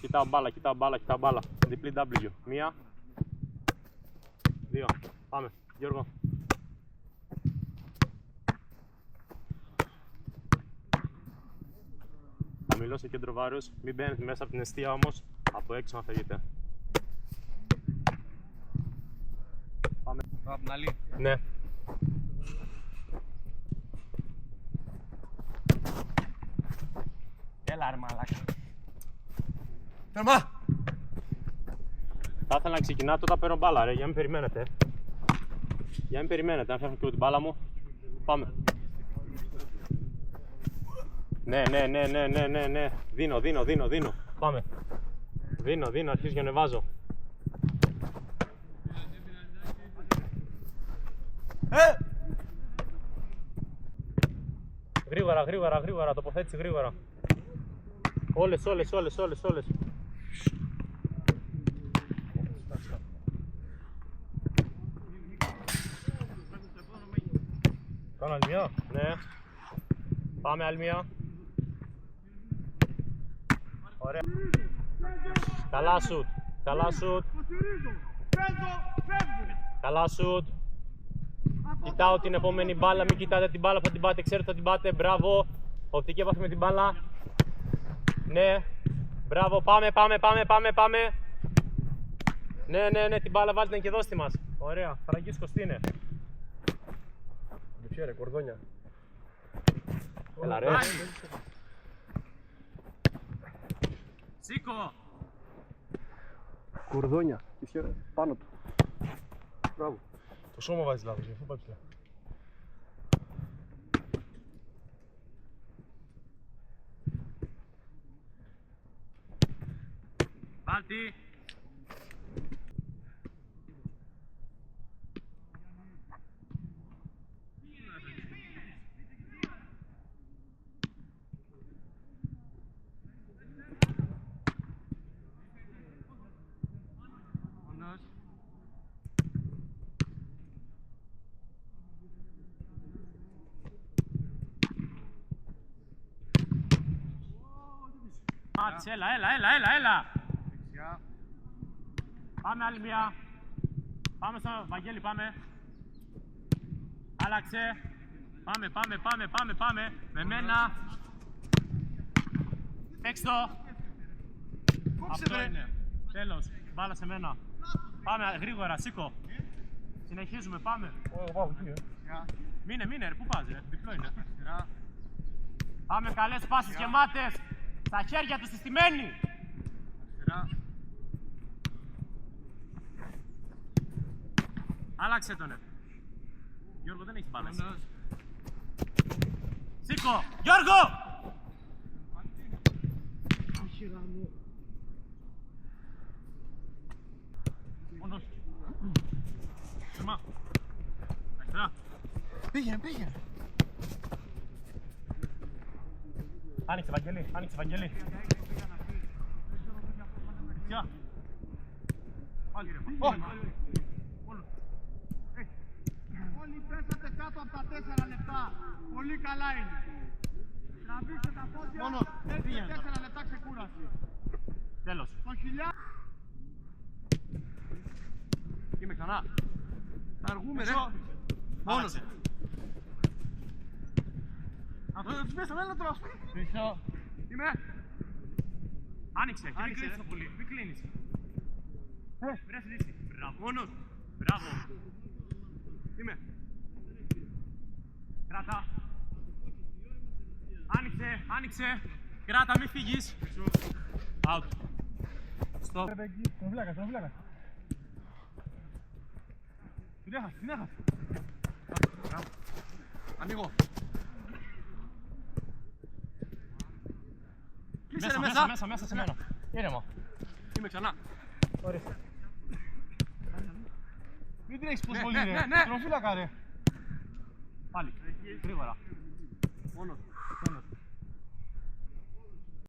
Κοιτάω μπάλα, κοιτάω μπάλα, κοιτάω μπάλα. Διπλή W. 1, 2. Πάμε, Γιώργο. Χαμηλό στο κέντρο βάρους. Μην μπαίνετε μέσα από την εστία όμως. Από έξω να φεύγετε. Πάμε. Από την άλλη. Ναι. Έλα ρε μαλάκα. Τερμά! Θα ήθελα να ξεκινάτε όταν παίρνω μπάλα, ρε, για να μην περιμένετε. Για να μην περιμένετε, να φτιάχνω και την μπάλα μου. Πάμε. Ναι. Δίνω. Πάμε. Δίνω, αρχίζω και ανεβάζω. Γρήγορα, τοποθέτηση γρήγορα. Όλες. Κάνω άλλη μία. Ναι. Πάμε άλλη μία. Ωραία. Καλά σουτ. Κοιτάω την επόμενη μπάλα, μην κοιτάτε την μπάλα που θα την πάτε, ξέρετε θα την πάτε, μπράβο. Οπτική επαφή με την μπάλα. Ναι, μπράβο, πάμε. Ναι, την μπάλα βάλτε και δώστε μας. Ωραία, Φραγκίσκος τι είναι. Ρε, κορδόνια. Έλα ρε. Σήκω! Κορδόνια. Πάνω του. Μπράβο. Το σώμα βάζει λάθος, γι' αυτό πάει ψηλά. Βάλτη! Μάτς, έλα. Πάμε άλλη μία. Πάμε στο Βαγγέλη, πάμε. Άλλαξε. Πάμε. Με μένα. Παίξ' το. Αυτό είναι. Τέλος. Μπάλα σε μένα. Πάμε γρήγορα, σήκω. Συνεχίζουμε, πάμε. Μείνε ρε, πού πας ρε, διπλό είναι. Πάμε καλές πάσεις γεμάτες. Στα χέρια του συστημένοι. Άλλαξε τον. Γιώργο δεν έχει μπάλα. Σήκω! Γιώργο! Μόνος. Σερμά. Αριστερά. Πήγαινε. Άνοιξε Βαγγέλη. Ποια. Όλοι πέσατε κάτω από τα 4 λεπτά. Πολύ καλά είναι. Τραβήστε τα πόδια. Μόνο. 4 λεπτά ξεκούραση. Τέλος. Το χιλιά. Είμαι ξανά. Αργούμε ρε. Μόνος. Αυτό τους μέσα, έλα τώρα. Πίσω. Είμαι. Άνοιξε ρε. Πολύ. Μην κλείνεις. Βρες λύση. Μπράβο. Μόνος. Μπράβο. Είμαι. Κράτα. Άνοιξε. Κράτα, μην φύγεις. Out. Stop. Τον βλάκα. Την έχασε. Ανοίγω. Μέσα σε μένα. Ήρεμα. Είμαι ξανά. Ορίστε. Μην την έχεις πως πολύ Ναι. ρε. Τροφύλακα ρε. Πάλι. Γρήγορα. Μόνος. Τέλος.